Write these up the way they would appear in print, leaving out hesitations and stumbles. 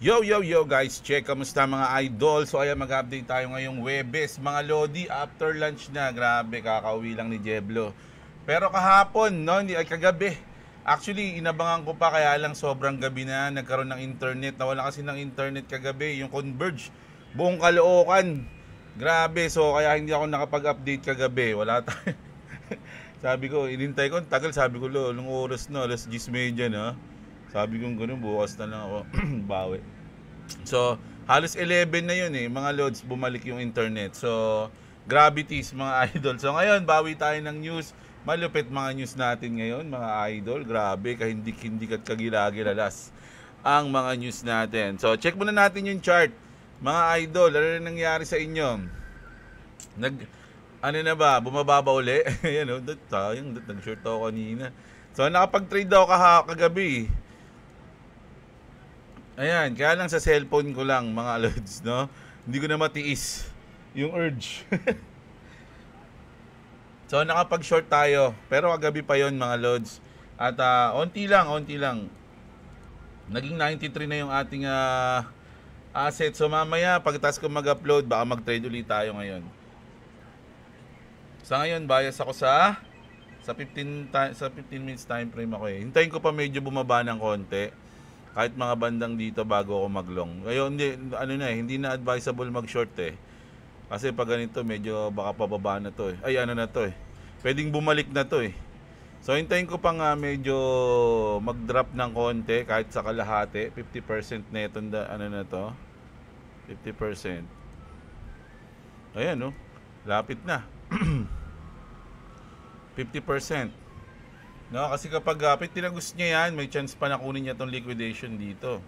Yo guys, check, kamusta mga idol? So ayan, mag-update tayo ngayong Webes. Mga Lodi, after lunch na. Grabe, kakauwi lang ni Jeblo. Pero kahapon, no, hindi, ay kagabi. Actually, inabangan ko pa, kaya lang sobrang gabi na. Nagkaroon ng internet. Nawala kasi ng internet kagabi, yung Converge. Buong Caloocan. Grabe, so kaya hindi ako nakapag-update kagabi. Wala tayo. Sabi ko, inintay ko, tagal, sabi ko, nung oras na, alas 10:30 na. Sabi ko gano'n, bukas na lang ako bawi. So, halos 11 na yun mga lods, bumalik yung internet. So, gravities mga idol. So, ngayon, bawi tayo ng news. Malupit mga news natin ngayon, mga idol. Grabe, kahindik-hindik at kagilagilalas ang mga news natin. So, check muna natin yung chart. Mga idol, ano na nangyari sa inyo? Ano na ba? Bumababa uli? Ayan o, nag-short ako kanina. So, nakapag-trade ako kagabi. Ayan, kaya lang sa cellphone ko lang mga lods, no? Hindi ko na matiis yung urge. So, nakapag-short tayo. Pero kagabi pa yon mga lods. At onti lang. Naging 93 na yung ating asset. So, mamaya, pagkatapos ko mag-upload, baka mag-trade ulit tayo ngayon. Sa ngayon, bias ako sa 15 minutes time frame ako Hintayin ko pa medyo bumaba ng konti. Kahit mga bandang dito bago ako maglong. Ngayon hindi na advisable mag-short Kasi pag ganito medyo baka pababa na to Ay na to Pwedeng bumalik na to So hintayin ko pa nga medyo mag-drop ng konti kahit sa kalahati, 50% na itong na to. 50%. Ayan lapit na. 50%. No, kasi kapag tinagos niya yan, may chance pa na kunin niya tong liquidation dito.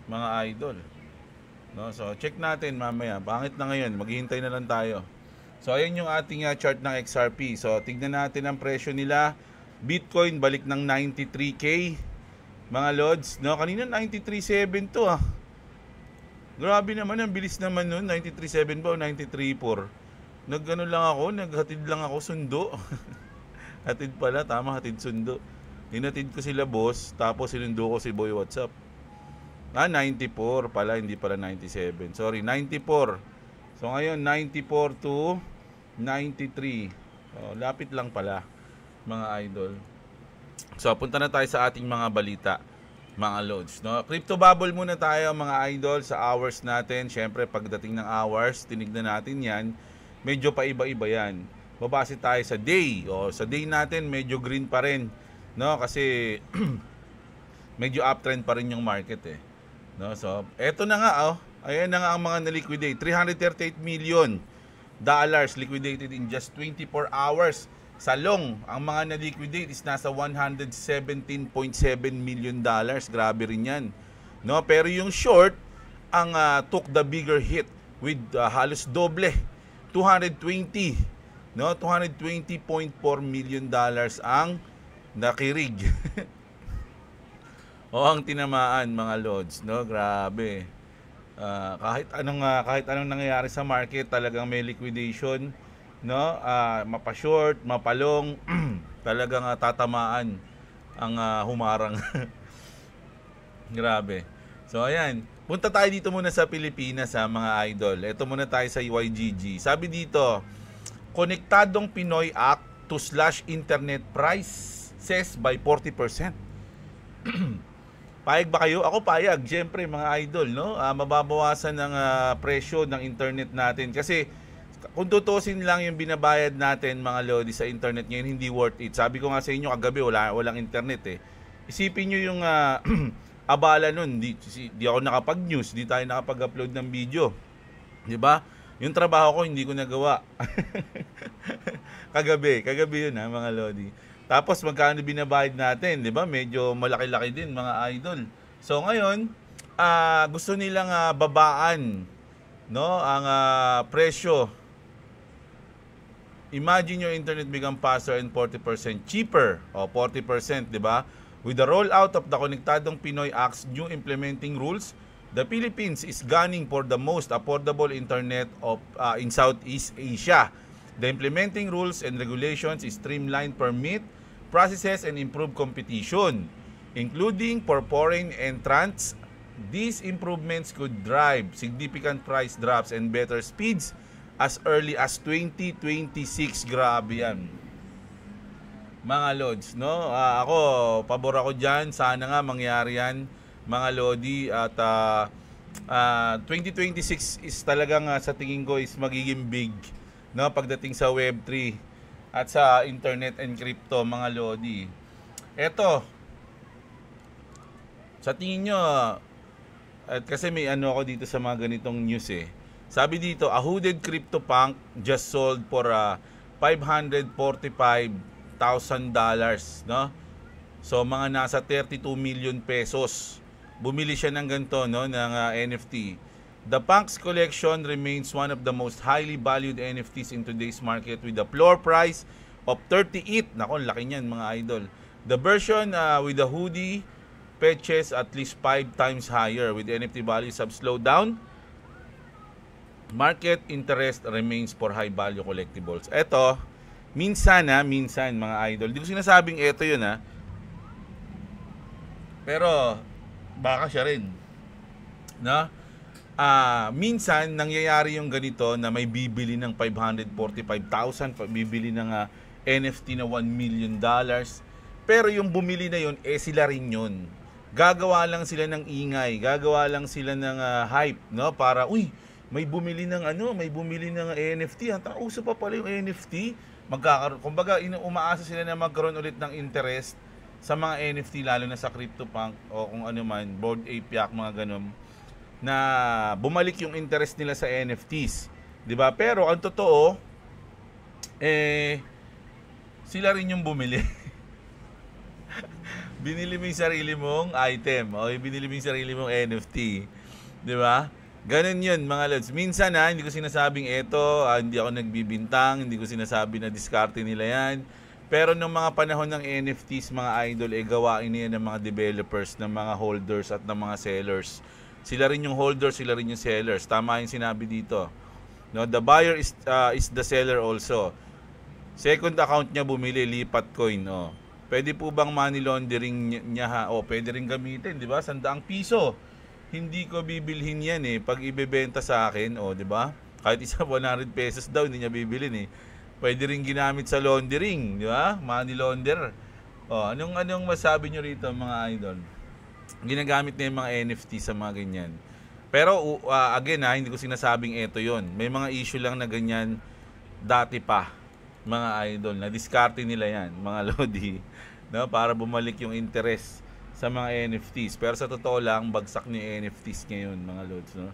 Mga idol. No, so check natin mamaya. Pangit na ngayon, maghihintay na lang tayo. So ayan yung ating chart ng XRP. So tignan natin ang presyo nila. Bitcoin balik ng 93k. Mga lods, no, kanina 93.7 to Grabe naman, ang bilis naman nun. 93.7 ba o 93.4? Nagano lang ako, naghatid lang ako sundo. Hatid pala, tama, hatid sundo. Hinatid ko sila boss, tapos sinundo ko si Boy WhatsApp. 94 pala, hindi pala 97. Sorry, 94. So ngayon, 94 to 93. So, lapit lang pala, mga idol. So, punta na tayo sa ating mga balita, mga loads. No? Crypto bubble muna tayo, mga idol, sa hours natin. Siyempre, pagdating ng hours, tinignan natin yan. Medyo pa iba-iba yan. Babase tayo sa day. Sa day natin medyo green pa rin, no? Kasi medyo uptrend pa rin yung market no? So, eto na nga ayan na nga ang mga na-liquidate. 338 million dollars liquidated in just 24 hours. Sa long, ang mga na-liquidate is nasa 117.7 million dollars. Grabe rin yan, no? Pero yung short ang took the bigger hit with halos doble, 220 no, 220.4 million dollars ang nakirig. Ang tinamaan, mga lods, no? Grabe. Kahit anong nangyayari sa market, talagang may liquidation, no? Mapa-short, mapalong, talagang tatamaan ang humarang. Grabe. So ayan, punta tayo dito muna sa Pilipinas mga idol. Ito muna tayo sa YGG. Sabi dito, Konektadong Pinoy Act to slash internet prices by 40%. Payag ba kayo? Ako payag. Siyempre mga idol, no? Mababawasan ng presyo ng internet natin. Kasi kung tutusin lang yung binabayad natin, mga lodi, sa internet ngayon, hindi worth it. Sabi ko nga sa inyo kagabi, walang internet Isipin nyo yung abala nun. Di ako nakapag-news, di tayo nakapag-upload ng video. Diba? Yung trabaho ko hindi ko nagawa. Kagabi yun mga lodi. Tapos magkano binabayad natin, 'di ba? Medyo malaki-laki din, mga idol. So ngayon, gusto nilang babaan, no, ang presyo. Imagine your internet become faster and 40% cheaper. 40%, 'di ba? With the rollout of the Konektadong Pinoy Act's new implementing rules, the Philippines is gunning for the most affordable internet in Southeast Asia. The implementing rules and regulations streamline permit processes and improve competition, including for foreign entrants These improvements could drive significant price drops and better speeds as early as 2026. Grabe yan, mga Lods, no? Ako, pabor ako dyan. Sana nga mangyari yan, mga Lodi. At 2026 is talagang sa tingin ko is magiging big, no? Pagdating sa Web3 at sa internet and crypto, mga Lodi. Eto, sa tingin nyo, at kasi may ano ako dito sa mga ganitong news eh. Sabi dito, a hooded CryptoPunk just sold for $545,000, no? So mga nasa 32 million pesos. Bumili siya ng ganito, no, ng NFT. The Punk's collection remains one of the most highly valued NFTs in today's market with a floor price of 38. Nako, laki niyan, mga idol. The version with the hoodie fetches at least 5 times higher. With NFT values have slowed down, market interest remains for high value collectibles. Eto, minsan mga idol, di ko sinasabing eto yun pero baka siya rin, no? Minsan nangyayari yung ganito na may bibili ng 545,000, bibili ng NFT na $1 million, pero yung bumili na yun sila rin yun. Gagawa lang sila ng ingay, gagawa lang sila ng hype, no? Para may bumili ng NFT. Uso pa pala yung NFT. Kumbaga umaasa sila na magkaroon ulit ng interest sa mga NFT, lalo na sa CryptoPunk o kung ano man, Bored Ape Yacht, mga ganun, na bumalik yung interest nila sa NFTs, 'di ba? Pero ang totoo sila rin yung bumili. Binili mo yung sarili mong item o binili mo yung sarili mong NFT, 'di ba? Ganun yun, mga Lods. Minsan hindi ko sinasabing hindi ako nagbibintang, hindi ko sinasabi na diskarte nila yan. Pero nung mga panahon ng NFTs, mga idol, gawain niya ng mga developers, ng mga holders at ng mga sellers. Sila rin yung holders, sila rin yung sellers. Tama yung sinabi dito. No, the buyer is the seller also. Second account niya bumili, lipat coin. Pwede po bang money laundering niya pwede rin gamitin, di ba? ₱100. Hindi ko bibilhin yan pag ibebenta sa akin, di ba? Kahit isa 100 pesos daw, hindi niya bibilhin Pwede rin ginamit sa laundering, di ba? Money launder. Anong masabi nyo rito, mga idol? Ginagamit na yung mga NFT sa mga ganyan. Pero again hindi ko sinasabing ito yon. May mga issue lang na ganyan dati pa, mga idol, na diskarte nila yan, mga Lodi, no? Para bumalik yung interest sa mga NFTs. Pero sa totoo lang, bagsak ni NFTs ngayon, mga Lods, no?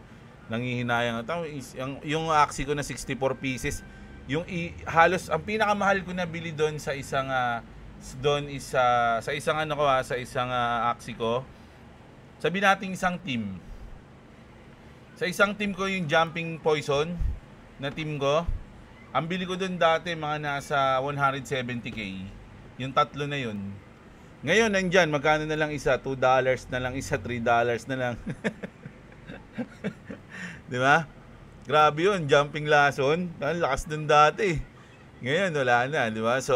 Nangihinayang. Yung Axie ko na 64 pieces, halos ang pinakamahal ko na bili doon sa isang sa isang Axie ko. Sabi natin isang team. Sa isang team ko, yung Jumping Poison na team ko, ang bili ko doon dati mga nasa 170k. Yung tatlo na yun. Ngayon nandyan, magkano na lang isa? $2 na lang isa, $3 na lang. Di ba? Grabe yun, Jumping Lason. Ang lakas dun dati. Ngayon wala na, di ba? So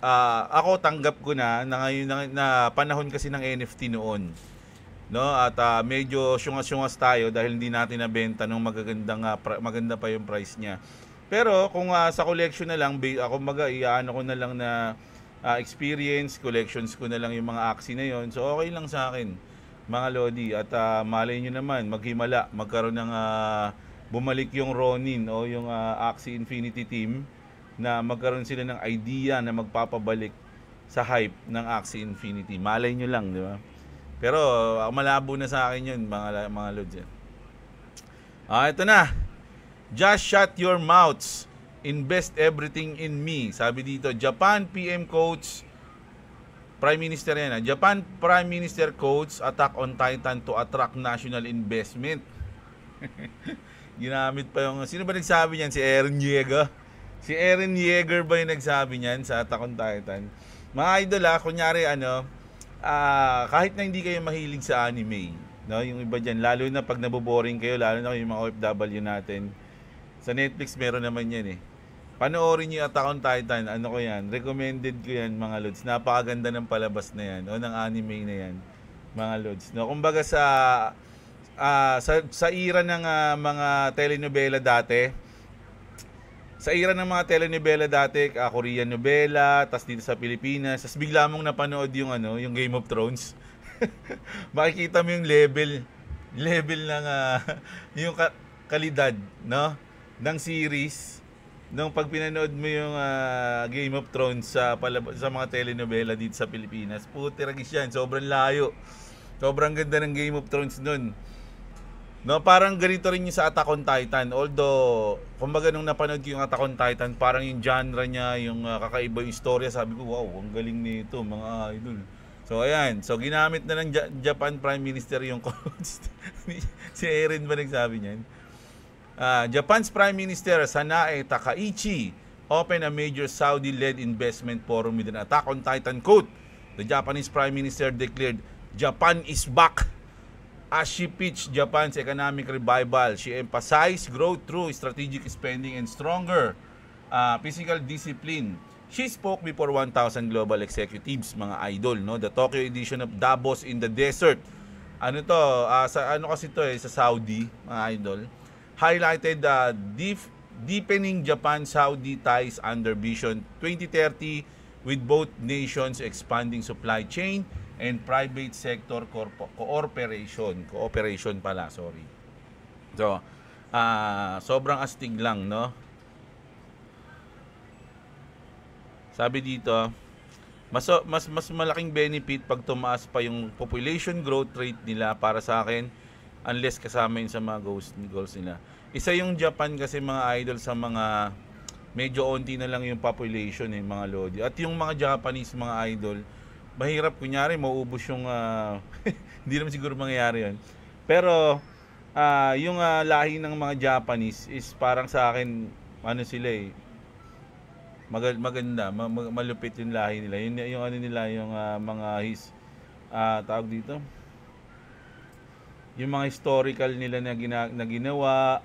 ako tanggap ko na ngayon na panahon kasi ng NFT noon, no? At medyo syungas-syungas tayo dahil hindi natin nabenta nung maganda pa yung price niya. Pero kung sa collection na lang, ako iyaano ko na lang na experience, collections ko na lang yung mga Axie na yon. So okay lang sa akin, mga Lodi. At malay nyo naman, magkaroon ng bumalik yung Ronin o yung Axie Infinity team, na magkaroon sila ng idea na magpapabalik sa hype ng Axie Infinity. Malay nyo lang, di ba? Pero malabo na sa akin yun, mga Lodi. Ito na. Just shut your mouths. Invest everything in me. Sabi dito, Japan PM quotes Prime Minister yan. Japan Prime Minister quotes Attack on Titan to attract national investment. Ginamit pa yung... Sino ba nagsabi niyan? Si Eren Yeager? Si Eren Yeager ba yung nagsabi niyan sa Attack on Titan? Mga idol kunyari kahit na hindi kayo mahilig sa anime, no? Yung iba dyan, lalo na pag naboboring kayo, lalo na yung mga OFW natin, sa Netflix meron naman yan Panoorin niyo Attack on Titan. Ano ko yan? Recommended ko yan, mga Lods. Napakaganda ng palabas na yan o ng anime na yan. mga lods. No, kumbaga sa era ng mga telenovela dati, Korean novela, tas dito sa Pilipinas, tas bigla mong napanood yung yung Game of Thrones. Makikita mo yung level ng yung kalidad, no, ng series nung pag pinanood mo yung Game of Thrones sa mga telenovela dito sa Pilipinas. Putiragis yan, sobrang layo. Sobrang ganda ng Game of Thrones nun. No, parang ganito rin yung sa Attack on Titan. Although, kumbaga nung napanood ko yung Attack on Titan, parang yung genre niya, yung kakaiba yung istorya, sabi ko, wow, ang galing nito, mga idol. So, ayan. So, ginamit na ng Japan Prime Minister yung quotes. Si Erin ba nagsabi niyan? Japan's Prime Minister Sanae Takaichi opened a major Saudi-led investment forum with an Attack on Titan quote. The Japanese Prime Minister declared, Japan is back. As she pitched Japan's economic revival, she emphasized growth through strategic spending and stronger physical discipline. She spoke before 1,000 global executives, mga idol, no? The Tokyo edition of Davos in the Desert. Ano to? Kasi to sa Saudi, mga idol. Highlighted deepening Japan-Saudi ties under Vision 2030 with both nations expanding supply chain and private sector cooperation pala, sorry. So, sobrang astig lang, no? Sabi dito, mas malaking benefit pag tumaas pa yung population growth rate nila para sa akin unless kasama yun sa mga goals nila. Isa yung Japan kasi, mga idol, sa mga medyo onti na lang yung population, mga lodi. At yung mga Japanese, mga idol, mahirap, kunyari mauubos yung hindi naman siguro mangyayari yun, pero yung lahi ng mga Japanese is parang sa akin sila maganda, malupit yung lahi nila, yung nila, yung mga tawag dito, yung mga historical nila na ginawa,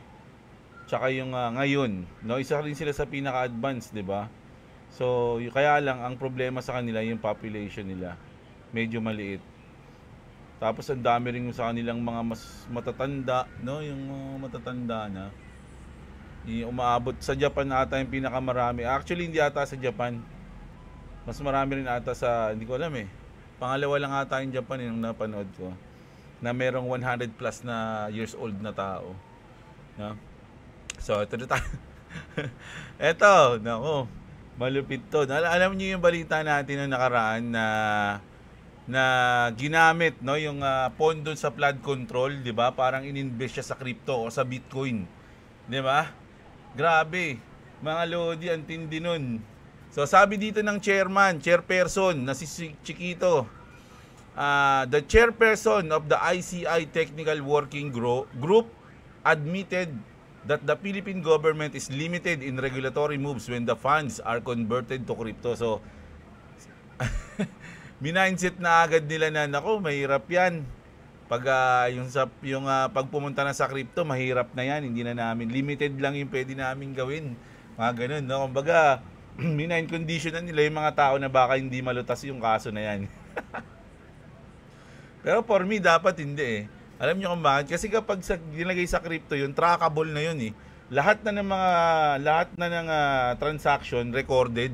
tsaka yung ngayon, no, isa rin sila sa pinaka-advanced, 'di ba? So, kaya lang, ang problema sa kanila, yung population nila, medyo maliit. Tapos, ang dami rin sa kanilang mga mas matatanda, no? Yung matatanda na. Umaabot sa Japan ata yung pinakamarami. Actually, hindi ata sa Japan. Mas marami rin ata sa, hindi ko alam Pangalawa lang ata yung Japan yung napanood ko. Na merong 100 plus na years old na tao. No? So, ito na tayo. Eto, nako. Malupit to. Alam niyo yung balita natin na nakaraan na ginamit, no, yung pondo sa flood control, 'di ba? Parang ininvest siya sa crypto o sa Bitcoin. 'Di ba? Grabe. Mga lodi, ang tindi nun. So sabi dito ng chairperson na si Chiquito, the chairperson of the ICI Technical Working Group admitted that the Philippine government is limited in regulatory moves when the funds are converted to crypto. So, mindset na agad nila na, nako, mahirap yan. Pag pag pumunta na sa crypto, mahirap na yan. Hindi na namin, limited lang yung pwede namin gawin. Mga ganun, no? Kumbaga, condition na nila yung mga tao na baka hindi malutas yung kaso na yan. Pero for me, dapat hindi Alam niyo kung bakit? Kasi kapag ginagay sa crypto yun, trackable na yun Lahat na ng transaction recorded,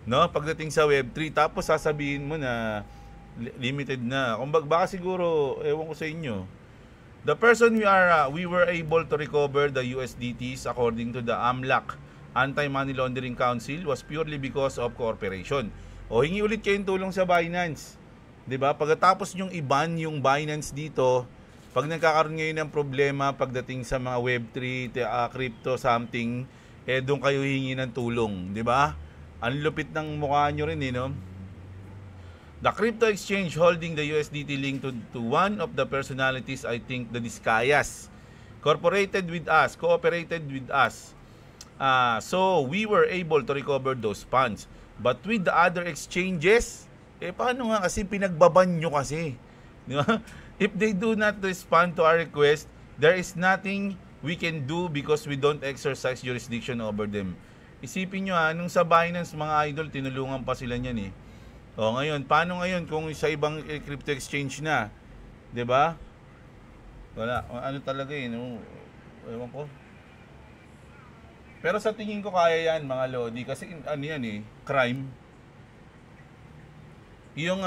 no? Pagdating sa Web3, tapos sasabihin mo na limited na. Kung baka siguro, ewan ko sa inyo. The person we were able to recover the USDTs according to the AMLAC, Anti-Money Laundering Council, was purely because of cooperation. O hingi ulit kayong tulong sa Binance. 'Di ba? Pagkatapos yung i-ban yung Binance dito, pag nagkakaroon ngayon ng problema pagdating sa mga Web3, crypto something, doon kayo hingi ng tulong, 'di ba? Ang lupit ng mukha nyo rin no? The crypto exchange holding the USDT linked to one of the personalities, I think the Discayas, cooperated with us. So we were able to recover those funds. But with the other exchanges, paano nga kasi pinagbaban nyo kasi? Di ba? If they do not respond to our request, there is nothing we can do because we don't exercise jurisdiction over them. Isipin nyo nung sa Binance, mga idol, tinulungan pa sila niyan O ngayon, paano ngayon kung sa ibang crypto exchange na, 'di ba? Wala, ano talaga eh, no? Ewan ko. Pero sa tingin ko kaya yan mga lodi kasi ano yan eh, crime. Yung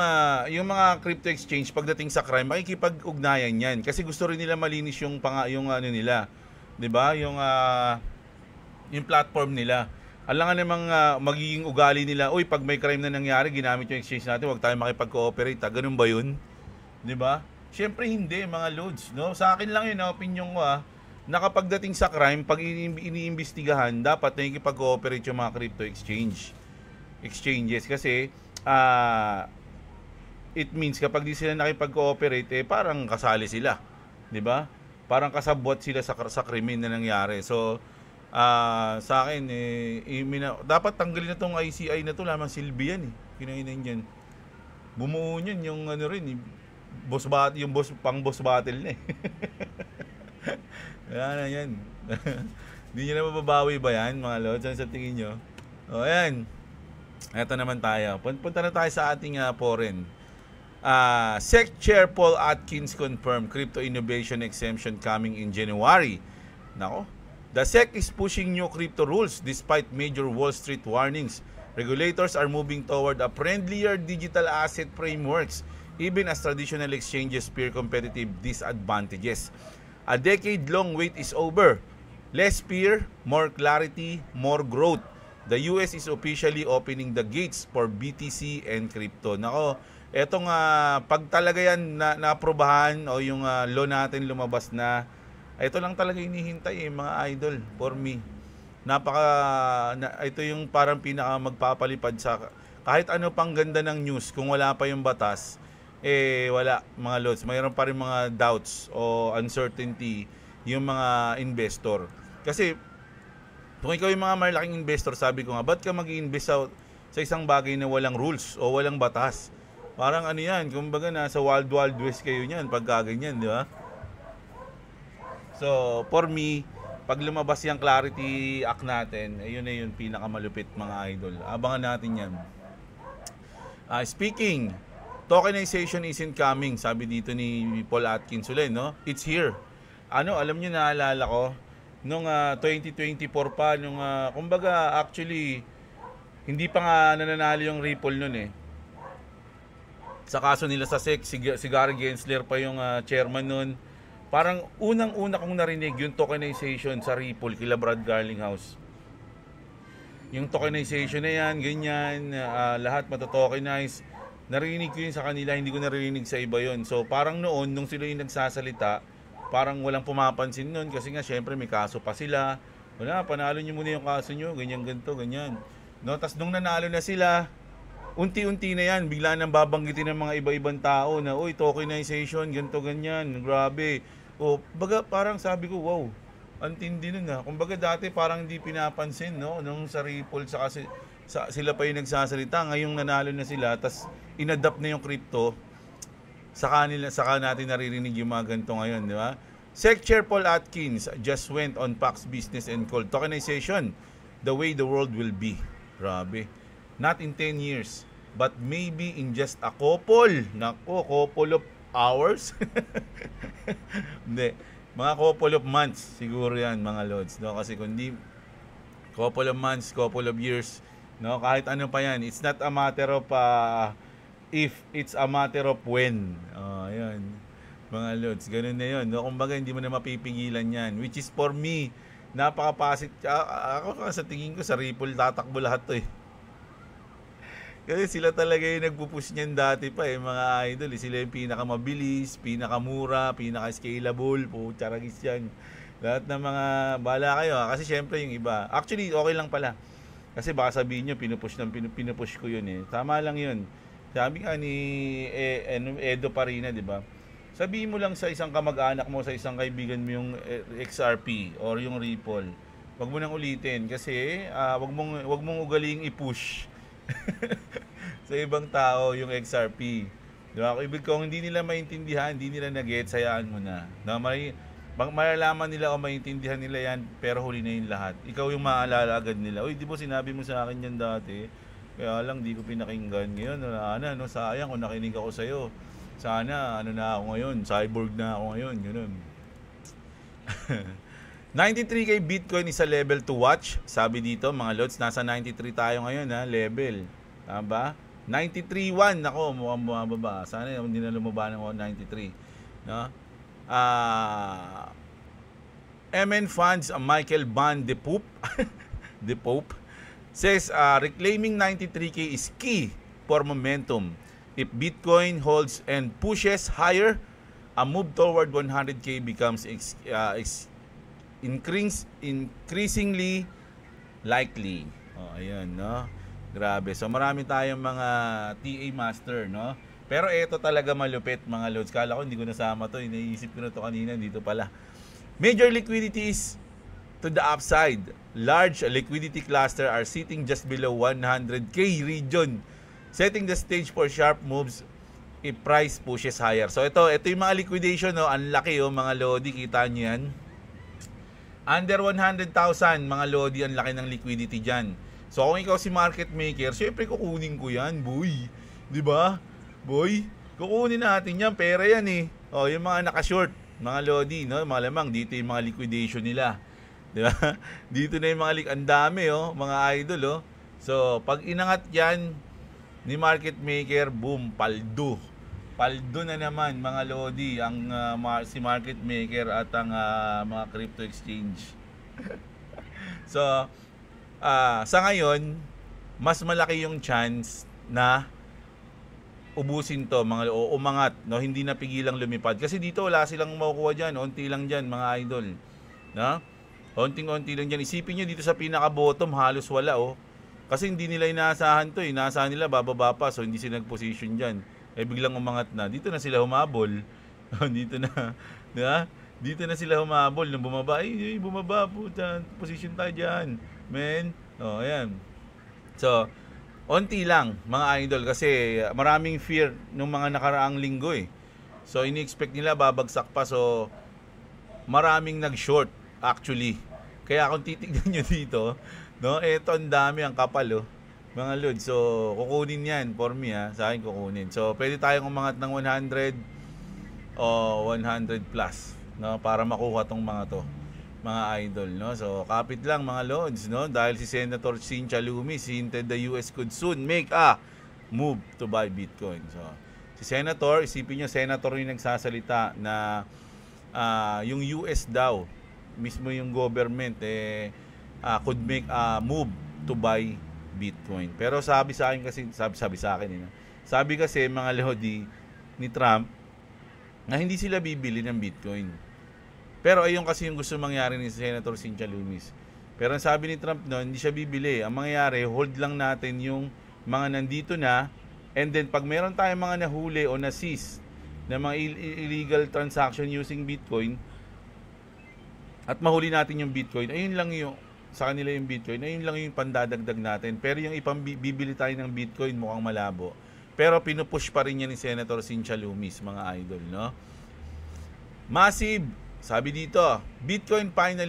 mga crypto exchange pagdating sa crime, makikipag-ugnayan yan kasi gusto rin nila malinis yung ano nila, 'di ba? Yung platform nila. Alam nga namang magiging ugali nila, uy, pag may crime na nangyari, ginamit yung exchange natin, wag tayo makipag-cooperate. Ganun ba 'yun? 'Di ba? Siyempre hindi mga loads, no? Sa akin lang 'yun, opinion ko na kapag dating sa crime, pag iniimbestigahan, dapat nakikipag-cooperate yung mga crypto exchanges kasi it means kapag di sila nakipag-cooperate parang kasali sila, 'di ba? Parang kasabwat sila sa krimen na nangyari. So sa akin dapat tanggalin na tong ICI na to, lamang silbi yan eh. Kinainan diyan. Bumuo niyan yung ano rin yung boss battle na eh. Kaya na yan. Hindi nyo na mababawi ba yan mga lods? Ano sa tingin nyo? O ayan. Ito naman tayo. Punta na tayo sa ating foreign. SEC Chair Paul Atkins confirmed crypto innovation exemption coming in January. Nako. The SEC is pushing new crypto rules despite major Wall Street warnings. Regulators are moving toward a friendlier digital asset frameworks even as traditional exchanges fear competitive disadvantages. A decade-long wait is over. Less fear, more clarity, more growth. The US is officially opening the gates for BTC and crypto. Nako, etong pag talaga yan na-aprobahan o yung law natin lumabas na, ito lang talaga hinihintay mga idol, for me. Ito yung parang pinaka magpapalipad sa kahit ano pang ganda ng news, kung wala pa yung batas, wala mga lods. Mayroon pa rin mga doubts o uncertainty yung mga investor. Kasi kung ikaw yung mga malaking investor, sabi ko nga, ba't ka mag-i-invest sa isang bagay na walang rules o walang batas? Parang ano yan, kumbaga nasa wild west kayo niyan pag ganyan, di ba? So, for me, pag lumabas yung Clarity Act natin, yun na yun pinakamalupit mga idol. Abangan natin yan. Speaking, tokenization isn't coming, sabi dito ni Paul Atkins ulit, no? It's here. Alam niyo, naalala ko, nung 2024 pa, kumbaga, actually, hindi pa nga nananalo yung Ripple nun eh. Sa kaso nila sa SEC, si Gary Gensler pa yung chairman nun. Parang unang-una kong narinig yung tokenization sa Ripple kila Brad Garlinghouse. Yung tokenization na yan, ganyan, lahat mato-tokenize. Narinig ko yun sa kanila, hindi ko narinig sa iba yun. So parang noon, nung sila yung nagsasalita, parang walang pumapansin nun kasi nga syempre may kaso pa sila. Wala, panalo nyo muna yung kaso nyo, ganyan, ganito, ganyan. No, tas nung nanalo na sila, unti-unti na yan, bigla nang babanggitin ng mga iba-ibang tao na, uy, tokenization, ganito, ganyan, grabe. O, baga parang sabi ko, wow, antindi nun Kumbaga dati parang hindi pinapansin, no? Nung sa Ripple, sila pa yung nagsasalita, ngayong nanalo na sila, tas inadapt na yung crypto, saka natin naririnig yung mga ganito ngayon, di ba? SEC Chair Paul Atkins just went on Fox Business and called tokenization the way the world will be. Grabe. Not in 10 years, but maybe in just a couple of hours. Hindi, mga couple of months siguro yan mga lods, no? Kasi kundi couple of months, couple of years, no? Kahit ano pa yan, it's not a matter of if, it's a matter of when. Yan mga lods, ganun na yun, no? Kumbaga hindi mo na mapipigilan yan, which is for me napakapasit. Ako sa tingin ko sa Ripple tatakbo lahat to eh. Kasi sila talaga yung nagpupush niyan dati pa mga idol. Sila yung pinakamabilis, pinakamura, pinaka-scalable. Charagis yan. Lahat ng mga, bahala kayo kasi syempre yung iba. Actually, okay lang pala. Kasi baka sabihin nyo, pinupush ko yun eh. Tama lang yun. Sabi nga ni Edo Parina, di ba? Sabihin mo lang sa isang kamag-anak mo, sa isang kaibigan mo yung XRP or yung Ripple. Wag mo nang ulitin kasi wag mong ugaling i-push sa ibang tao yung XRP. Diba? Ibig kong hindi nila maintindihan, hindi nila na-get, sayaan mo na. Malalaman nila o maintindihan nila yan, pero huli na yung lahat. Ikaw yung maalala agad nila. Uy, di ba sinabi mo sa akin yan dati? Kaya lang di ko pinakinggan ngayon. Wala na, no? Sayang kung nakinig ako sa'yo. Sana, ano na ako ngayon, cyborg na ako ngayon, gano'n. 93k Bitcoin is a level to watch. Sabi dito, mga lods, nasa 93 tayo ngayon, ha, level. Tama ba? 93.1, ako, mukhang bumababa. Sana hindi na lumaba ng 93. No? MN Funds, Michael Van de Poop, de Pope, says reclaiming 93k is key for momentum. If Bitcoin holds and pushes higher, a move toward 100k becomes increasingly likely. Oh, ayun, no? Grabe. So marami tayong mga TA master, no? Pero ito talaga malupit, mga loads. Kala ko hindi ko nasama to, iniisip ko na to kanina, dito pala. Major liquidities to the upside. Large liquidity cluster are sitting just below 100k region, setting the stage for sharp moves if price pushes higher. So ito yung mga liquidation, no? Ang laki, oh, mga lodi, kita niyo yan. Under 100,000 mga lodi, ang laki ng liquidity dyan. So kung ikaw si market maker, syempre kukunin ko yan, boy. 'Di ba? Boy, kukunin natin yan, pera yan eh. Oh, yung mga naka-short, mga lodi, no? Malamang dito yung mga liquidation nila. 'Di ba? Dito na yung mga ang dami, oh, mga idol, oh. So, pag inangat yan ni market maker, boom, paldo. Paldo na naman, mga lodi, ang si market maker at ang mga crypto exchange. So, sa ngayon, mas malaki yung chance na ubusin to, mga umangat, no? Hindi na pigilang lumipad. Kasi dito wala silang makukuha dyan, onti lang dyan, mga idol. No? Onting-onti lang dyan. Isipin nyo dito sa pinaka-bottom, halos wala, oh. Kasi hindi nila inaasahan to, eh. Inaasahan nila bababa pa, so hindi sila nag-position dyan. Eh biglang umangat na. Dito na sila humabol. Dito na, di ba? Dito na sila humabol. Nung bumaba, ay bumaba po, position tayo dyan. Men, oh, ayan. So, onti lang, mga idol, kasi maraming fear nung mga nakaraang linggo, eh. So, ini-expect nila babagsak pa. So, maraming nag-short, actually. Kaya kung titignan nyo dito, no, eto ang dami, ang kapal, oh. Mga load, so kukunin yan for me, ha. Sa akin kukunin. So pwede tayong umangat ng 100 o 100 plus, no, para makuha tong mga to, mga idol, no. So kapit lang, mga loads, no, dahil si Senator Cynthia Lummis hinted the US could soon make a move to buy Bitcoin. So si Senator, isipin nyo, Senator yung nagsasalita na yung US daw mismo, yung government, could make a move to buy Bitcoin. Pero sabi sa akin kasi, sabi sa akin, sabi kasi, mga lodi ni Trump, na hindi sila bibili ng Bitcoin. Pero ayun kasi yung gusto mangyari ni Senator Cynthia Lummis. Pero ang sabi ni Trump, no, hindi siya bibili. Ang mangyayari, hold lang natin yung mga nandito na, and then pag meron tayong mga nahuli o na-seize na mga illegal transaction using Bitcoin, at mahuli natin yung Bitcoin, ayun lang yung sa kanila yung Bitcoin, ayun lang yung pandadagdag natin. Pero yung bibili tayo ng Bitcoin, mukhang malabo. Pero pinupush pa rin yan ni Senator Cynthia Lummis, mga idol, no? Massive, sabi dito, Bitcoin final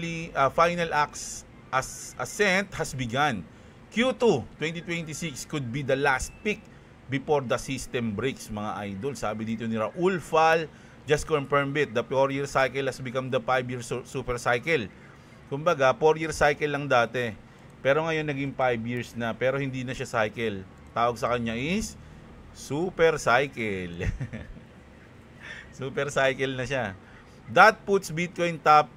ascent has begun. Q2 2026 could be the last peak before the system breaks, mga idol. Sabi dito ni Raul Fal, just confirmed it, the 4-year cycle has become the 5-year super cycle. Kumbaga, 4-year cycle lang dati. Pero ngayon naging 5 years na. Pero hindi na siya cycle. Tawag sa kanya is super cycle. Super cycle na siya. That puts Bitcoin top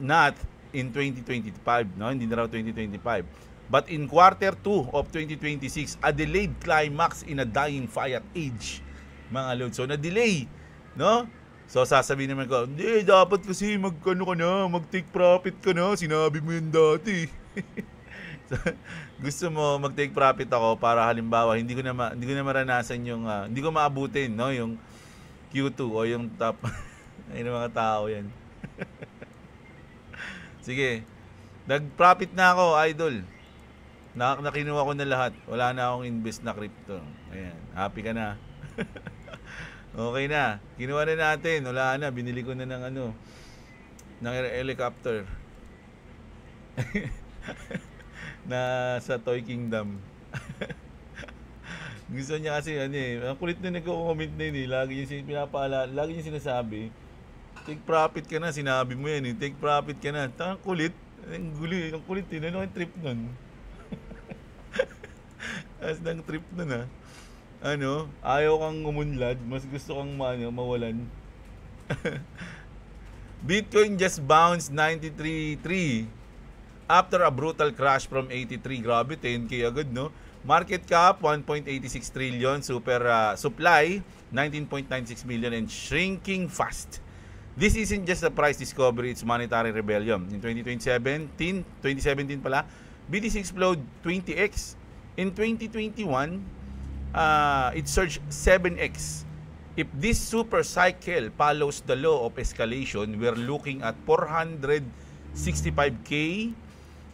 not in 2025. No? Hindi na raw 2025. But in quarter 2 of 2026, a delayed climax in a dying fiat age. Mga lord. So, na-delay. No? So sasabihin naman ko, hindi, dapat kasi mag-take profit ka na, sinabi mo yun dati. So, gusto mo mag-take profit ako para halimbawa hindi ko na maranasan yung hindi ko maabutin, no, yung Q2 o yung top. Ayun mga tao yan. Sige. Nag-profit na ako, idol. Nakinuha ko na lahat. Wala na akong invest na crypto. Ayan, happy ka na. Okay na. Kinuha na natin. Wala na. Binili ko na ng ng helicopter. Na sa Toy Kingdom. Gusto niya kasi ano eh, ang kulit na nagko-comment na yun eh. Lagi niya lagi niya sinasabi, take profit ka na, sinabi mo yan eh. Take profit ka na. Tangang kulit. Ang guli, ang kulit eh. Ano ang trip nun? As ng trip nun ah. Ano, ayaw kang umunlad, mas gusto kang mawalan. Bitcoin just bounced 93.3 after a brutal crash from 83. Grabe, 10K agad, no? Market cap, 1.86 trillion. Supply, 19.96 million and shrinking fast. This isn't just a price discovery, it's monetary rebellion. In 2017 pala, BTC explode 20x. In 2021, it surged 7x. If this super cycle follows the law of escalation, we're looking at 465K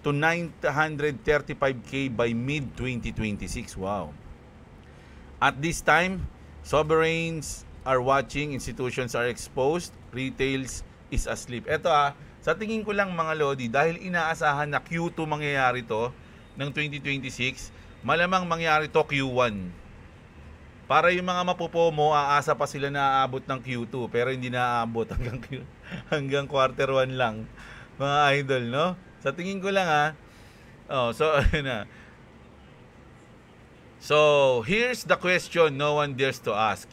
to 935K by mid-2026. Wow. At this time, sovereigns are watching, institutions are exposed, retails is asleep. Ito sa tingin ko lang mga Lodi, dahil inaasahan na Q2 mangyayari to ng 2026, malamang mangyari to Q1. Para yung mga mapupomo, aasa pa sila na aabot ng Q2, pero hindi na aabot hanggang quarter 1 lang. Mga idol, no? Sa tingin ko lang So, here's the question no one dares to ask.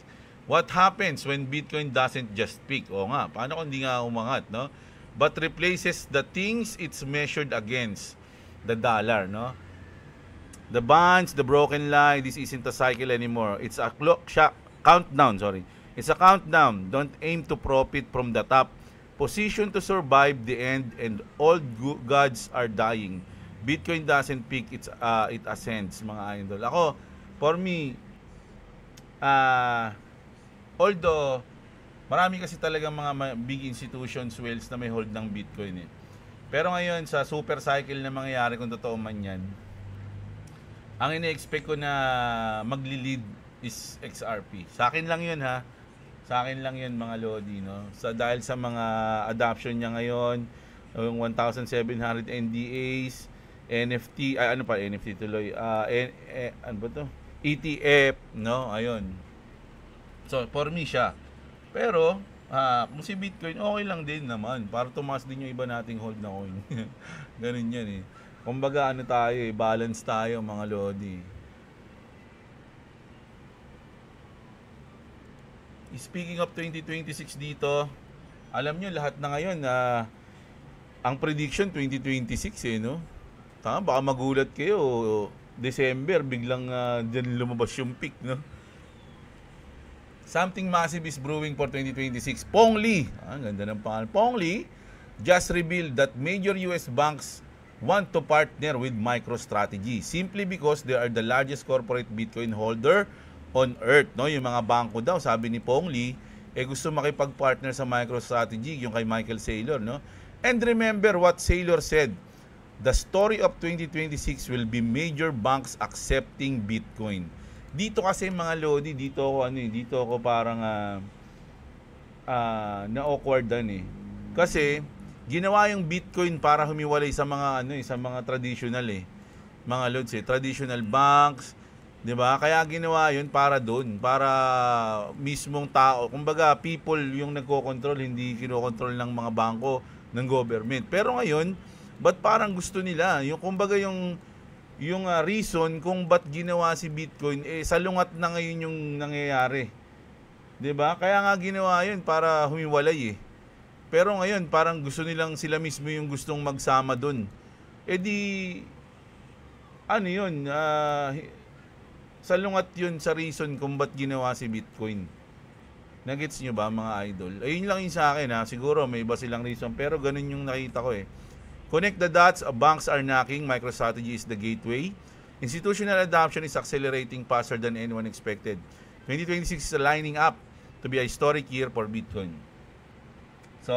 What happens when Bitcoin doesn't just peak? O nga, paano kung hindi nga umangat, no? But replaces the things it's measured against. The dollar, no? The bonds, the broken line, this isn't a cycle anymore. It's a countdown, sorry. It's a countdown. Don't aim to profit from the top. Position to survive the end, and all gods are dying. Bitcoin doesn't peak, it ascends, mga idol. Ako, for me, although marami kasi talagang mga big institutions, whales na may hold ng Bitcoin eh. Pero ngayon sa super cycle na mangyayari, kung totoo man yan, ang ina-expect ko na magli-lead is XRP. Sa akin lang yun ha. Sa akin lang yun mga Lodi, no? Dahil sa mga adoption niya ngayon, yung 1,700 NDAs, NFT, NFT tuloy, ano ba to? ETF, no? Ayun. So, for me siya. Pero, kung si Bitcoin, okay lang din naman. Para tumaas din yung iba nating hold na coin. Ganun yan eh. Kumbaga ano tayo eh, balance tayo mga Lodi. Speaking of 2026 dito, alam nyo lahat na ngayon ang prediction 2026 eh, no? Tama, baka magulat kayo, December biglang dyan lumabas yung peak, no? Something massive is brewing for 2026. Pong Lee, ang ganda ng pangalan. Pong Lee just revealed that major US banks want to partner with MicroStrategy simply because they are the largest corporate Bitcoin holder on earth, no? Yung mga bangko daw, sabi ni Pong Lee, gusto makipag-partner sa MicroStrategy, yung kay Michael Saylor, no? And remember what Saylor said, the story of 2026 will be major banks accepting Bitcoin. Dito kasi mga Lodi, dito ako parang na-awkwardan eh. Kasi ginawa yung Bitcoin para humiwalay sa mga sa mga traditional eh. Mga Lods eh, traditional banks, 'di ba? Kaya ginawa 'yun para doon, para mismong tao, kumbaga people yung nagko-control, hindi kino-control ng mga bangko, ng government. Pero ngayon, ba't parang gusto nila, yung kumbaga yung reason kung ba't ginawa si Bitcoin salungat na ngayon yung nangyayari. 'Di ba? Kaya nga ginawa 'yun para humiwalay eh. Pero ngayon parang gusto nilang sila mismo yung gustong magsama doon. Salungat yun sa reason kung ba't ginawa si Bitcoin. Nagets nyo ba mga idol? Ayun lang yun sa akin ha. Siguro may iba silang reason, pero ganun yung nakita ko eh. Connect the dots, banks are knocking, MicroStrategy is the gateway. Institutional adoption is accelerating faster than anyone expected. 2026 is lining up to be a historic year for Bitcoin. So,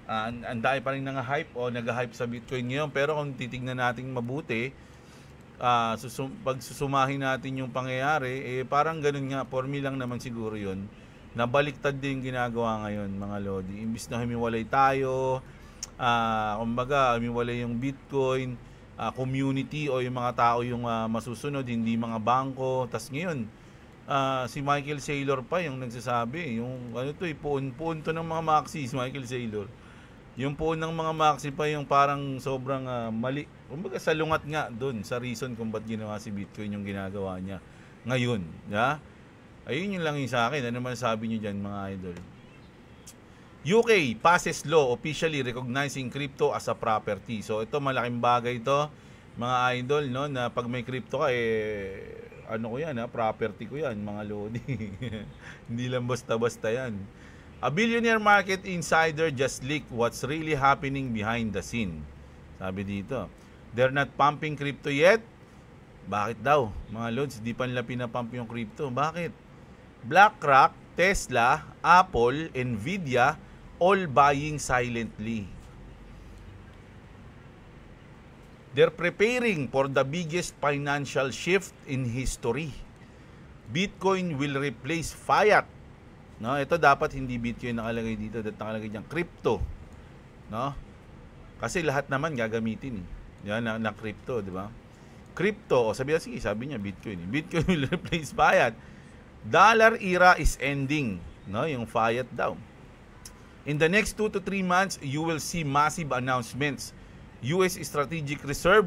ang dahil pa rin nag-hype nag-hype sa Bitcoin ngayon, pero kung titignan natin mabuti, pag susumahin natin yung pangyayari, parang ganun nga, for me lang naman siguro yun, nabaliktad din ginagawa ngayon mga Lodi. Imbis na humiwalay tayo, kumbaga humiwalay yung Bitcoin, community o yung mga tao yung masusunod, hindi mga bangko. Tas ngayon, si Michael Saylor pa yung nagsasabi, yung ano to, puon to ng mga maxi, si Michael Saylor. Yung puon ng mga maxi pa yung parang sobrang mali. Kumbaga salungat nga doon sa reason kung ba't ginawa si Bitcoin yung ginagawa niya ngayon. Yeah? Ayun yun lang yung sa akin. Ano man sabi niyo dyan mga idol? UK passes law officially recognizing crypto as a property. So ito malaking bagay ito mga idol, no, na pag may crypto ka ano ko yan, property ko yan mga lodi. Hindi lang basta-basta yan. A billionaire market insider just leaked what's really happening behind the scene. Sabi dito, they're not pumping crypto yet. Bakit daw mga lods, di pa nila pinapump yung crypto? Bakit? BlackRock, Tesla, Apple, Nvidia, all buying silently. They're preparing for the biggest financial shift in history. Bitcoin will replace fiat. No, ito dapat hindi Bitcoin nakalagay dito, dapat nakalagay diyan crypto. No? Kasi lahat naman gagamitin. Yan na crypto, di ba? Crypto, sabi niya Bitcoin. Bitcoin will replace fiat. Dollar era is ending, no? Yung fiat daw. In the next 2 to 3 months, you will see massive announcements. US Strategic Reserve,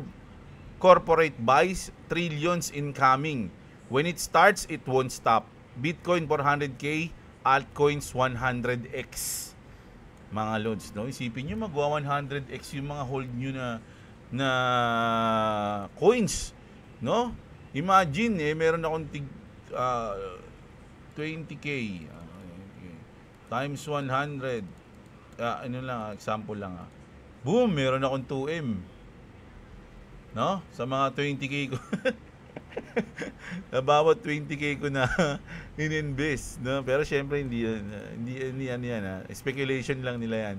corporate buys, trillions incoming. When it starts, it won't stop. Bitcoin 400k, altcoins 100x. Mga loads, no? Isipin nyo, magwa 100x yung mga hold nyo na coins, no? Imagine, meron akong 20k times 100. Ano lang, example lang. Boom, meron akong 2M. No? Sa mga 20k ko. Bawat 20k ko na in-invest, no? Pero syempre hindi yan. Speculation lang nila yan,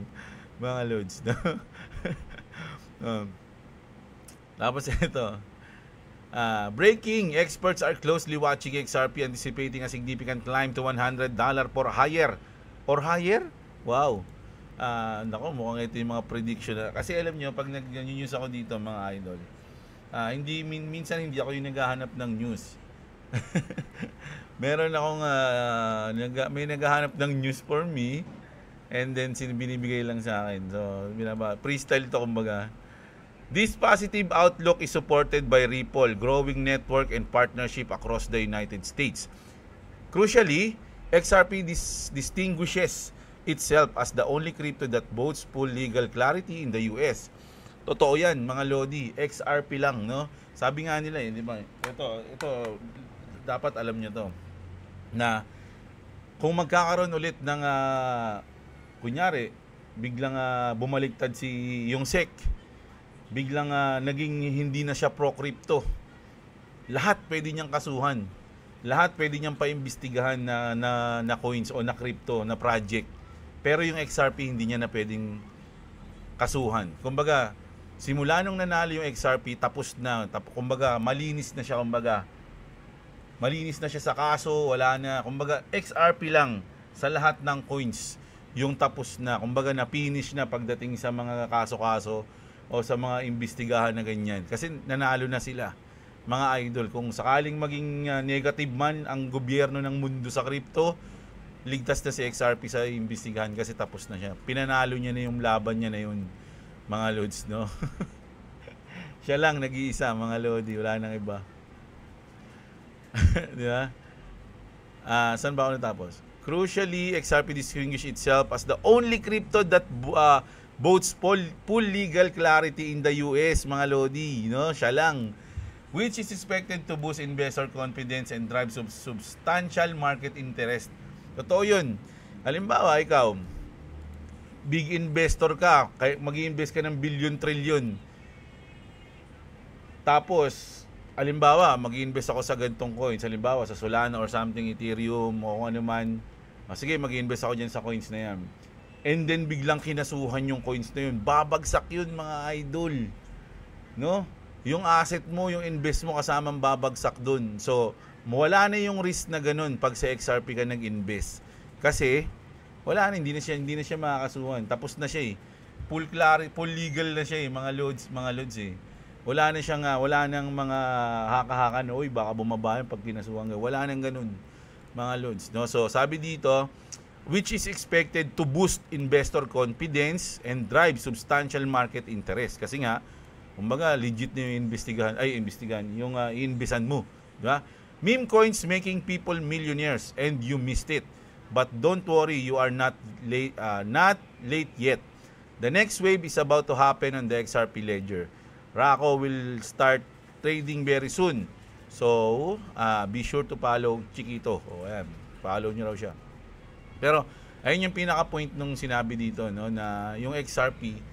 mga loads, no? Tapos ito. Breaking, experts are closely watching XRP, anticipating a significant climb to $100 for higher. Or higher? Wow. Nako, mukhang ito yung mga prediction na. Kasi alam nyo, pag nag-news ako dito mga idol, minsan hindi ako yung naghahanap ng news. Meron akong may naghahanap ng news for me, and then binibigay lang sa akin. So freestyle to kumbaga. This positive outlook is supported by Ripple, growing network and partnership across the United States. Crucially, XRP distinguishes itself as the only crypto that boasts full legal clarity in the US. Totoo yan, mga lodi. XRP lang, no? Sabi nga nila, di ba? Ito, dapat alam nyo to. Na, kung magkakaroon ulit ng, kunyari, biglang bumaligtad yung SEC, biglang naging hindi na siya pro-crypto, lahat pwede niyang kasuhan. Lahat pwede niyang paimbestigahan na coins o na crypto, na project. Pero yung XRP hindi niya na pwedeng kasuhan. Kumbaga, simula nung nanalo yung XRP, tapos na. Kumbaga, malinis na siya. Malinis na siya sa kaso, wala na. Kumbaga, XRP lang sa lahat ng coins yung tapos na. Kumbaga, na-finish na pagdating sa mga kaso-kaso o sa mga imbestigahan na ganyan. Kasi nanalo na sila. Mga idol, kung sakaling maging negative man ang gobyerno ng mundo sa crypto, ligtas na si XRP sa imbestigahan kasi tapos na siya. Pinanalo niya na yung laban niya na yun, mga lods, no? Siya lang nag-iisa, mga lodi, wala nang iba. Di ba? Saan ba ako natapos? Crucially, XRP distinguishes itself as the only crypto that boasts full legal clarity in the US, mga lodi, no? Siya lang, which is expected to boost investor confidence and drive substantial market interest. Totoo yun. Halimbawa, ikaw, big investor ka, mag-i-invest ka ng billion, trillion. Tapos, halimbawa, mag-i-invest ako sa ganitong coins. Halimbawa, sa Solana or something, Ethereum, o kung ano man. Sige, mag-i-invest ako dyan sa coins na yan. And then, biglang kinasuhan yung coins na yun. Babagsak yun, mga idol. No? Yung asset mo, yung invest mo kasamang babagsak dun. So, wala na yung risk na ganun pag sa XRP ka nag-invest. Kasi, wala na, hindi na siya makakasuhan. Tapos na siya eh. Full legal na siya eh, mga loads eh. Wala na siyang wala nang mga haka-haka na, uy, baka bumaba yun pag pinasuhan. Wala nang ganun, mga lods, no? So, sabi dito, which is expected to boost investor confidence and drive substantial market interest. Kasi nga, kumbaga, legit na yung investigahan, yung i-investan mo. Diba? Meme coins making people millionaires and you missed it. But don't worry, you are not late yet. The next wave is about to happen on the XRP ledger. Rako will start trading very soon. So, be sure to follow Chiquito. O, ayan, follow nyo raw siya. Pero, ayun yung pinaka-point nung sinabi dito, no, na yung XRP,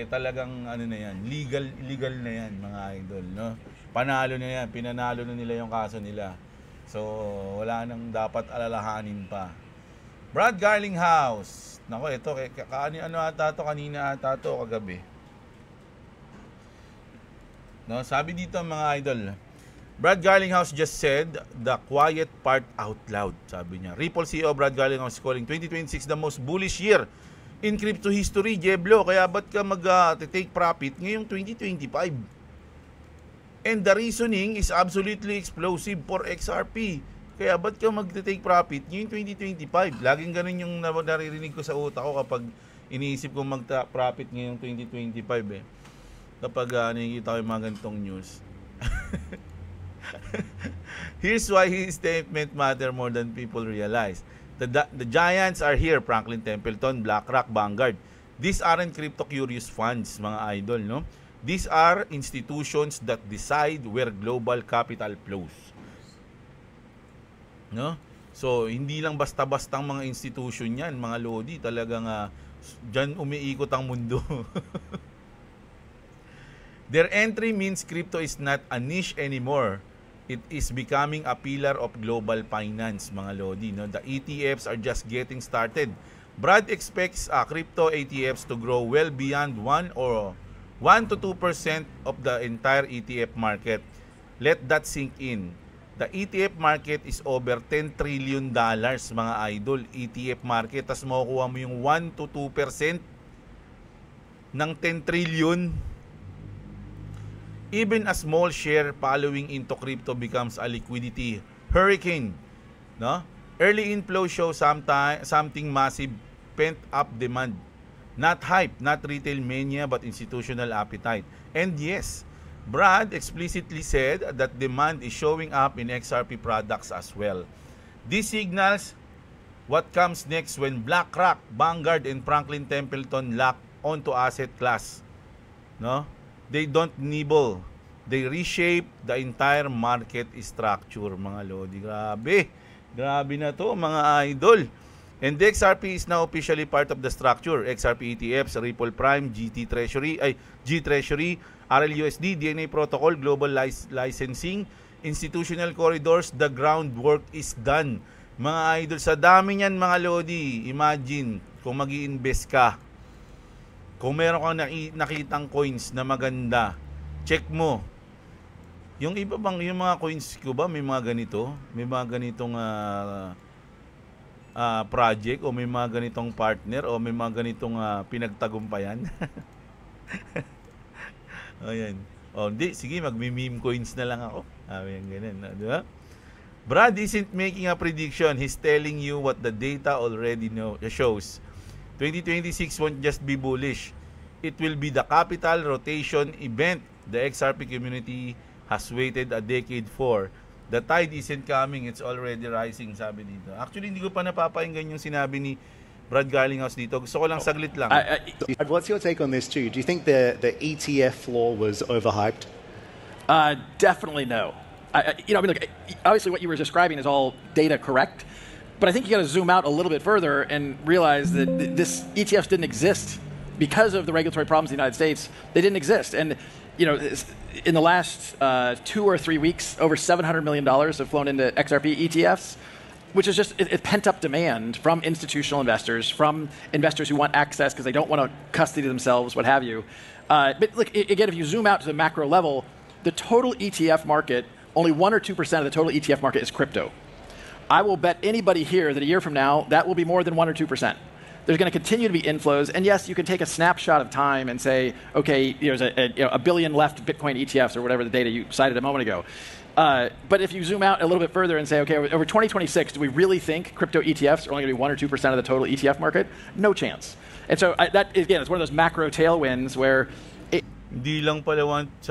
talagang, ano na yan, legal na yan, mga idol, no? Panalo na yan, pinanalo na nila yung kaso nila. So, wala nang dapat alalahanin pa. Brad Garlinghouse. Nako, ito, kanina ata to, kagabi. No, sabi dito mga idol, Brad Garlinghouse just said the quiet part out loud. Sabi niya, Ripple CEO Brad Garlinghouse calling 2026 the most bullish year in crypto history, Jeblo. Kaya ba't ka mag-take profit ngayong 2025? And the reasoning is absolutely explosive for XRP. Kaya ba't ka mag-take profit ngayong 2025? Laging ganun yung naririnig ko sa utak ko kapag iniisip ko mag-profit ngayong 2025 kapag nakikita ko yung mga ganitong news. Here's why his statement matter more than people realize. The giants are here, Franklin Templeton, BlackRock, Vanguard. These aren't crypto-curious funds, mga idol, no? These are institutions that decide where global capital flows. No? So, hindi lang basta-bastang mga institution yan, mga lodi. Talagang dyan umiikot ang mundo. Their entry means crypto is not a niche anymore. It is becoming a pillar of global finance, mga lodi. No? The ETFs are just getting started. Brad expects crypto ETFs to grow well beyond 1 to 2% of the entire ETF market. Let that sink in. The ETF market is over $10 trillion, mga idol. ETF market, tas makukuha mo yung 1 to 2% ng 10 trillion. Even a small share following into crypto becomes a liquidity hurricane. No? Early inflow shows something massive pent-up demand. Not hype, not retail mania, but institutional appetite. And yes, Brad explicitly said that demand is showing up in XRP products as well. This signals what comes next when BlackRock, Vanguard, and Franklin Templeton lock onto asset class. No? They don't nibble. They reshape the entire market structure, mga lodi. Grabe. Grabe na to, mga idol. And the XRP is now officially part of the structure. XRP ETFs, Ripple Prime, G-Treasury, RLUSD, DNA Protocol, Global Licensing, Institutional Corridors, the groundwork is done. Mga idol, sa dami niyan, mga lodi, imagine kung mag-i-invest ka. Kung meron kang nakitang coins na maganda, check mo. Yung iba bang, yung mga coins ko ba, may mga ganito? May mga ganitong project o may mga ganitong partner o may mga ganitong pinagtagumpayan? Ayan. O, hindi. Sige, magmi-meme coins na lang ako. Ayan, ganun. Diba? Brad isn't making a prediction. He's telling you what the data already shows. 2026 won't just be bullish. It will be the capital rotation event the XRP community has waited a decade for. The tide isn't coming, it's already rising, sabi dito. Actually, hindi ko pa napapakinggan yung sinabi ni Brad Garlinghouse dito. Gusto ko lang saglit lang. What's your take on this too? Do you think the ETF floor was overhyped? Definitely no. Look, obviously what you were describing is all data correct, but I think you got to zoom out a little bit further and realize that this ETFs didn't exist because of the regulatory problems in the United States. They didn't exist, and in the last 2 or 3 weeks, over $700 million have flown into XRP ETFs, which is just pent-up demand from institutional investors, from investors who want access because they don't want to custody themselves, what have you. But look, again, if you zoom out to the macro level, the total ETF market, only 1 or 2% of the total ETF market is crypto. I will bet anybody here that a year from now, that will be more than 1 or 2%. there's going to continue to be inflows. And yes, you can take a snapshot of time and say, okay, there's a billion left Bitcoin ETFs or whatever the data you cited a moment ago. But if you zoom out a little bit further and say, okay, over 2026, do we really think crypto ETFs are only going to be 1 or 2% of the total ETF market? No chance. And so that, again, it's one of those macro tailwinds where Hindi lang pala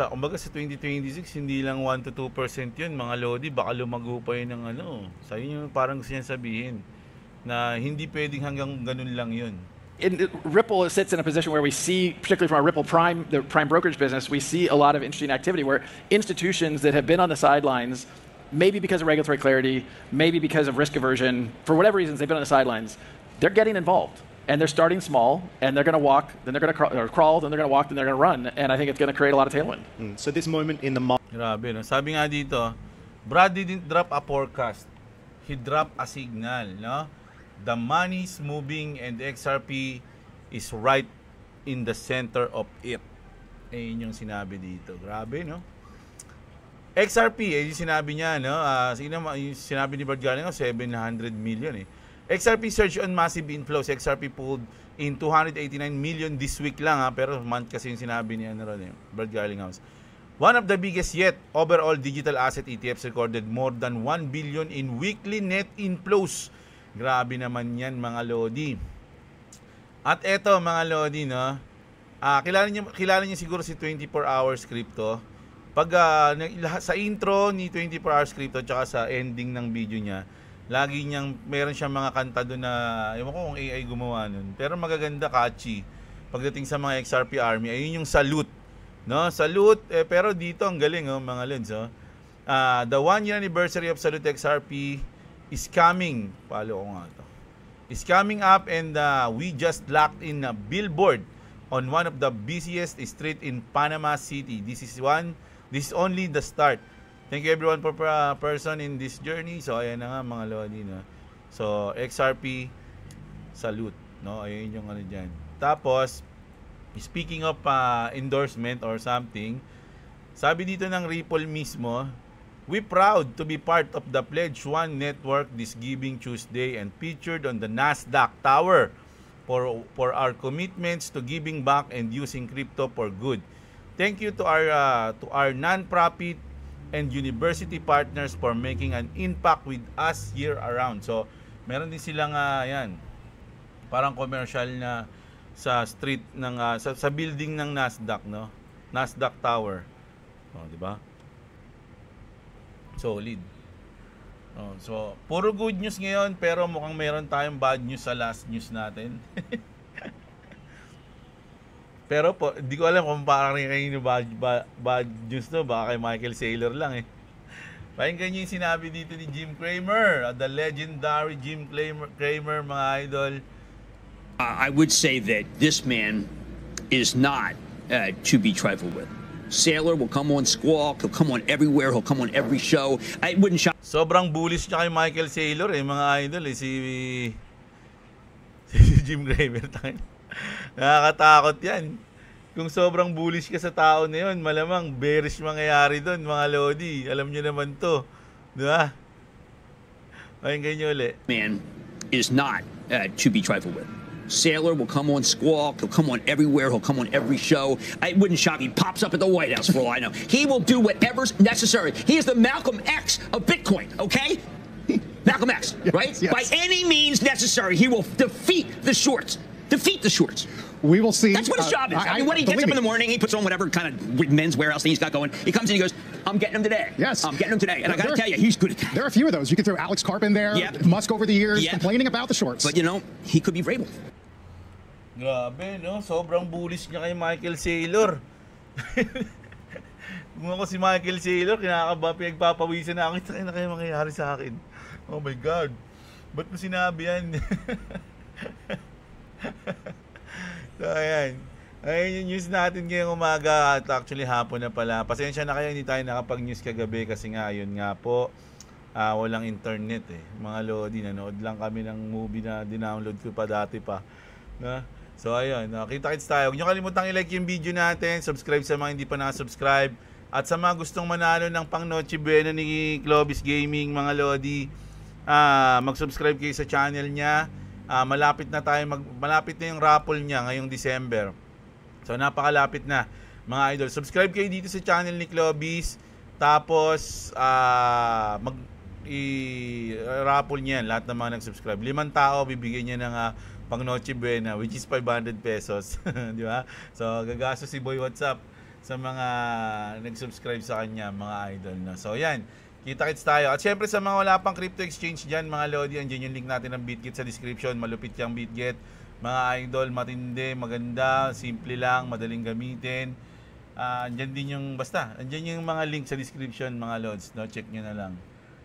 kumbaga sa 2026, hindi lang 1 to 2% yun, mga Lodi, baka lumago pa yun ng ano. Sa yun yung parang gusto niya sabihin, na hindi pwedeng hanggang ganun lang yun. Ripple sits in a position where we see, particularly from our Ripple Prime, the prime brokerage business, we see a lot of interesting activity where institutions that have been on the sidelines, maybe because of regulatory clarity, maybe because of risk aversion, for whatever reasons they've been on the sidelines, they're getting involved. And they're starting small, and they're going to walk, then they're going to crawl, then they're going to walk, then they're going to run. And I think it's going to create a lot of tailwind. So this moment in the market. Grabe, no? Sabi nga dito, Brad didn't drop a forecast. He dropped a signal, no? The money's moving and XRP is right in the center of it. Yun yung sinabi dito. Grabe, no? XRP, yung sinabi niya, no? Yung sinabi ni Brad Garling, 700 million, eh. XRP surge on massive inflows. XRP pulled in 289 million this week lang, pero month kasi yung sinabi niya Brad Garlinghouse. One of the biggest yet overall digital asset ETFs recorded more than 1 billion in weekly net inflows. Grabe naman yan, mga Lodi. At eto, mga Lodi, no? Kilala niyo siguro si 24 Hours Crypto. Pag sa intro ni 24 Hours Crypto tsaka sa ending ng video niya, lagi meron siyang mga kanta doon na, ewan ko kung AI gumawa nun. Pero magaganda, catchy. Pagdating sa mga XRP Army, ayun yung salute. No? Salute, pero dito ang galing, mga Lods. The 1-year anniversary of Salute XRP is coming. Palo ko nga ito. Is coming up, and we just locked in a billboard on one of the busiest street in Panama City. This is only the start. Thank you everyone for person in this journey. So ayan na nga, mga Lodi, no? So XRP salute, no? Ayun yung ano diyan. Tapos speaking of endorsement or something, sabi dito ng Ripple mismo, we proud to be part of the Pledge One network this Giving Tuesday and featured on the Nasdaq Tower for our commitments to giving back and using crypto for good. Thank you to our non-profit and university partners for making an impact with us year around. So, meron din silang parang commercial na sa street ng sa building ng Nasdaq, no? Nasdaq Tower. Oh, di ba? Solid. Oh, so, puro good news ngayon, pero mukhang meron tayong bad news sa last news natin. Pero po, di ko alam kung parang kayo yung bad news to. Baka kay Michael Saylor lang eh. Pakinggan niyo yung sinabi dito ni Jim Cramer, the legendary Jim Cramer, mga idol. I would say that this man is not to be trifled with. Saylor will come on Squawk, he'll come on everywhere, he'll come on every show. I wouldn't shock. Sobrang bullish niya kay Michael Saylor eh, mga idol eh. Si Jim Cramer tayo. Nakakatakot yan. Kung sobrang bullish ka sa tao na yun, malamang bearish mangyayari doon, mga Lodi. Alam nyo naman to. Diba? Ayun ganyo ulit. Man is not to be trifled with. Saylor will come on Squawk, he'll come on everywhere, he'll come on every show. It wouldn't shock me. He pops up at the White House for all I know. He will do whatever's necessary. He is the Malcolm X of Bitcoin, okay? Malcolm X, right? Yes. By any means necessary, he will defeat the shorts. Defeat the shorts. We will see. That's what his job is. I mean, when he gets up in the morning, he puts on whatever kind of men's warehouse thing he's got going. He comes in, he goes, I'm getting him today. Yes. I'm getting him today. And I got to tell you, he's good at that. There are a few of those. You can throw Alex Karp in there, Yep. Musk over the years, Yep. complaining about the shorts. But, you know, he could be Vrabel. Grabe, no? Sobrang bullish niya kay Michael Saylor. Kung ako si Michael Saylor, kinakaba, pinagpapawisan na ako. Ito na kayo mangyayari sa akin. Oh my God. Ba't mo sinabi yan? So, ayan. Ayun yung news natin ngayong umaga at actually hapon na pala. Pasensya na kayo, hindi tayo nakapag-news kagabi kasi nga, yun nga po, walang internet eh. Mga Lodi, nanood lang kami ng movie na dinownload ko pa dati pa. No? So, ayun. Kita-kits tayo. Huwag nyo kalimutang i-like yung video natin. Subscribe sa mga hindi pa nakasubscribe. At sa mga gustong manalo ng pang Noche Buena ni Clovis Gaming, mga Lodi, mag-subscribe kayo sa channel niya. malapit na yung raffle niya ngayong December. So napakalapit na mga idol. Subscribe kayo dito sa channel ni Clovis. Tapos i-raffle niya lahat ng mga nag-subscribe. 5 tao bibigyan niya ng pang Noche Buena, which is 500 pesos. Di ba? So gagasto si Boy WhatsApp sa mga nag-subscribe sa kanya, mga idol na. So yan, kita-kits tayo. At syempre sa mga wala pang crypto exchange dyan, mga Lodi, andyan yung link natin ng BitGet sa description. Malupit yung BitGet. Mga idol, matindi, maganda, simple lang, madaling gamitin. Andyan din yung, andyan yung mga link sa description, mga Lods. No? Check nyo na lang.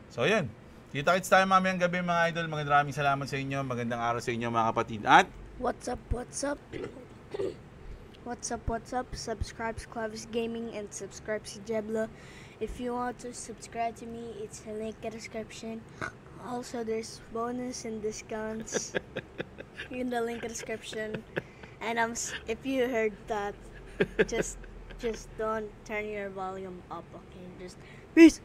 So yun, kita-kits tayo mamayang gabi, mga idol. Maraming salamat sa inyo. Magandang araw sa inyo, mga kapatid. At What's up? What's up? Subscribe to Clovis Gaming and subscribe to Jebla. If you want to subscribe to me, it's a link in the description. Also, there's bonus and discounts in the link in the description. And if you heard that, just don't turn your volume up, okay? Just peace.